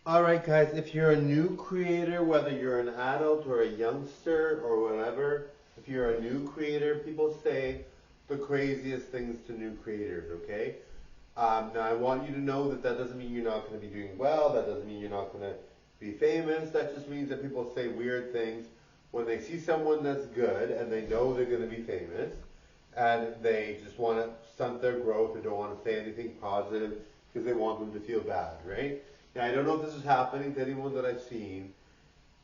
Alright guys, if you're a new creator, whether you're an adult or a youngster or whatever, if you're a new creator, people say the craziest things to new creators, okay? Now I want you to know that that doesn't mean you're not going to be doing well, that doesn't mean you're not going to be famous, that just means that people say weird things when they see someone that's good and they know they're going to be famous and they just want to stunt their growth or don't want to say anything positive because they want them to feel bad, right? Now, I don't know if this is happening to anyone that I've seen,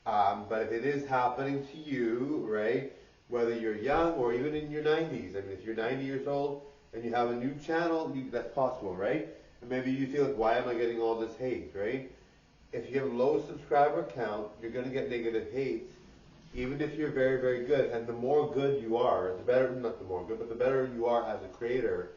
but if it is happening to you, right, whether you're young or even in your 90s, I mean, if you're 90 years old and you have a new channel, that's possible, right? And maybe you feel like, why am I getting all this hate, right? If you have a low subscriber count, you're going to get negative hate, even if you're very, very good. And the more good you are, the better, not the more good, but the better you are as a creator,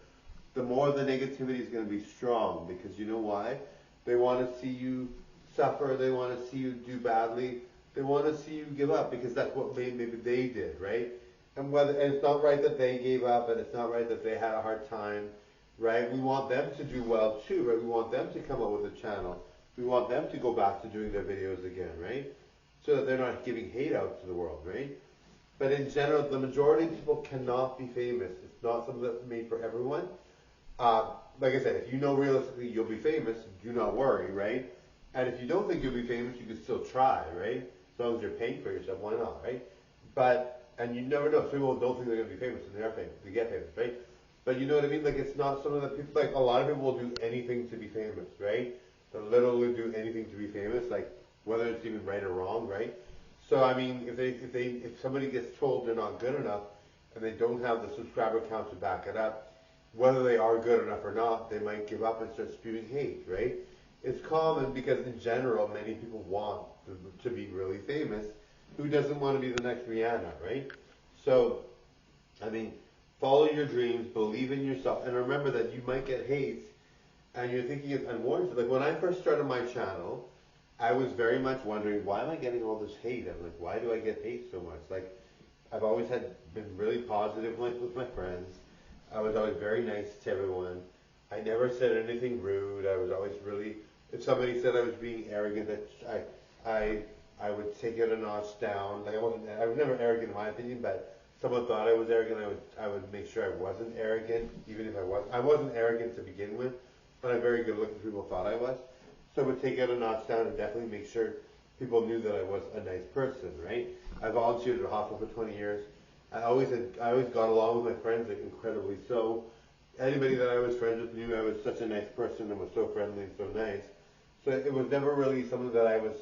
the more the negativity is going to be strong. Because you know why? They want to see you suffer. They want to see you do badly. They want to see you give up because that's what maybe they did, right? And it's not right that they gave up, and it's not right that they had a hard time, right? We want them to do well too, right? We want them to come up with a channel. We want them to go back to doing their videos again, right? So that they're not giving hate out to the world, right? But in general, the majority of people cannot be famous. It's not something that's made for everyone. Uh, like I said, if you know realistically you'll be famous, do not worry, right? And if you don't think you'll be famous, you can still try, right? As long as you're paying for yourself, why not, right? And you never know. Some people don't think they're going to be famous, and they are famous. They get famous, right? But you know what I mean? Like, it's not something that people, like, a lot of people will do anything to be famous, right? They'll literally do anything to be famous, like, whether it's even right or wrong, right? So, I mean, if somebody gets told they're not good enough, and they don't have the subscriber count to back it up, whether they are good enough or not, they might give up and start spewing hate, right? It's common because in general, many people want to be really famous. Who doesn't want to be the next Rihanna, right? So, I mean, follow your dreams, believe in yourself, and remember that you might get hate, and you're thinking of unwarranted. Like when I first started my channel, I was very much wondering, why am I getting all this hate? I'm like, why do I get hate so much? Like, I've always been really positive with my friends. I was always very nice to everyone. I never said anything rude. I was always really, if somebody said I was being arrogant, that I would take it a notch down. Like I was never arrogant in my opinion, but someone thought I was arrogant, I would make sure I wasn't arrogant, even if I was. I wasn't arrogant to begin with, but I'm very good looking. People thought I was, so I would take it a notch down and definitely make sure people knew that I was a nice person, right? I volunteered at a hospital for 20 years. I always got along with my friends like incredibly so. Anybody that I was friends with knew I was such a nice person and was so friendly and so nice. So it was never really something that I was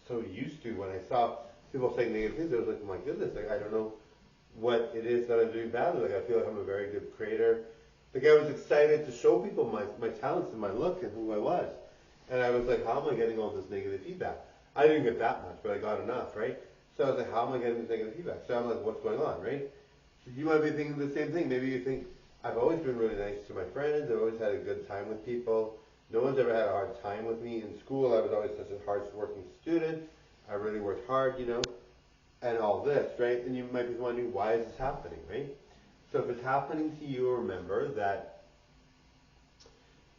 so used to. When I saw people saying negative things, I was like, oh my goodness, like I don't know what it is that I'm doing badly. Like I feel like I'm a very good creator. Like I was excited to show people my talents and my look and who I was. And I was like, how am I getting all this negative feedback? I didn't get that much, but I got enough, right? So I was like, how am I getting this negative feedback? So I'm like, what's going on, right? So you might be thinking the same thing. Maybe you think, I've always been really nice to my friends. I've always had a good time with people. No one's ever had a hard time with me. In school, I was always such a hard working student. I really worked hard, and all this, right? And you might be wondering, why is this happening, right? So if it's happening to you, remember that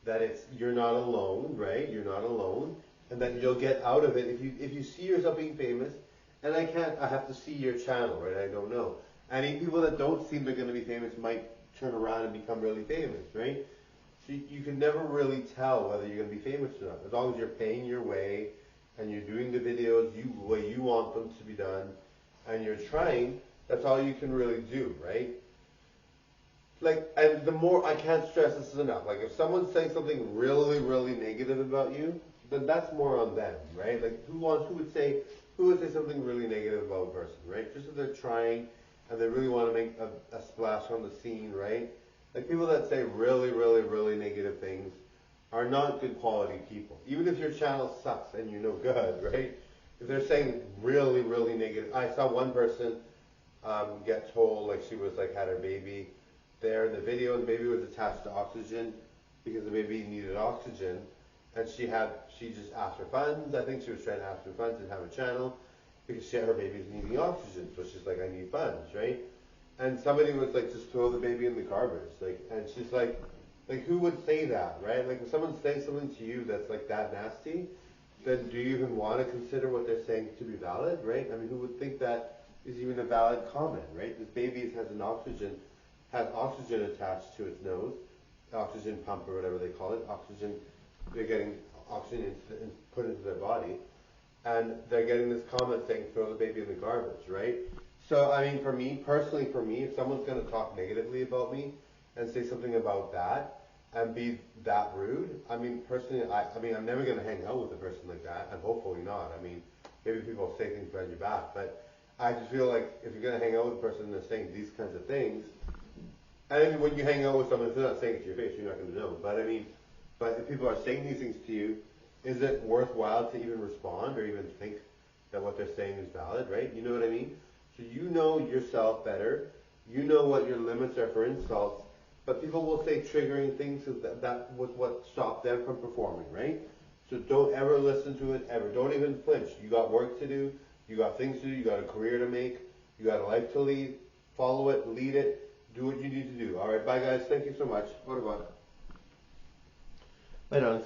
it's you're not alone, right? You're not alone, and that you'll get out of it if you see yourself being famous. And I have to see your channel, right? I don't know. Any people that don't seem they're going to be famous might turn around and become really famous, right? So you can never really tell whether you're going to be famous or not. As long as you're paying your way and you're doing the videos the way you want them to be done, and you're trying, that's all you can really do, right? Like, and the more I can't stress this enough. Like, if someone's saying something really, really negative about you, then that's more on them, right? Like, who would say something really negative about a person, right? Just if they're trying and they really want to make a splash on the scene, right? Like, people that say really, really, really negative things are not good quality people. Even if your channel sucks and you know good, right? If they're saying really, really negative, I saw one person get told like she was like had her baby there in the video, and the baby was attached to oxygen because the baby needed oxygen, and she just asked for funds. I think she was trying to ask for funds and have a channel because her baby's needing oxygen, so she's like, I need funds, right? And somebody was like, just throw the baby in the garbage, like, and she's like who would say that, right? Like, if someone's saying something to you that's like that nasty, then do you even want to consider what they're saying to be valid, right? I mean, who would think that is even a valid comment, right? This baby has oxygen attached to its nose, oxygen pump or whatever they call it, oxygen, they're getting oxygen put into their body, and they're getting this comment saying throw the baby in the garbage, right? So, I mean, personally for me, if someone's going to talk negatively about me and say something about that and be that rude, I mean, personally, I'm never going to hang out with a person like that, and hopefully not. I mean, maybe people say things behind your back, but I just feel like if you're going to hang out with a person and they're saying these kinds of things, and I mean, when you hang out with someone, if they're not saying it to your face, you're not going to know. But I mean, but if people are saying these things to you, is it worthwhile to even respond or even think that what they're saying is valid, right? You know what I mean? So you know yourself better. You know what your limits are for insults. But people will say triggering things because that was what stopped them from performing, right? So don't ever listen to it, ever. Don't even flinch. You got work to do. You got things to do. You got a career to make. You got a life to lead. Follow it. Lead it. Do what you need to do. All right. Bye, guys. Thank you so much. What about? Bye, darlings.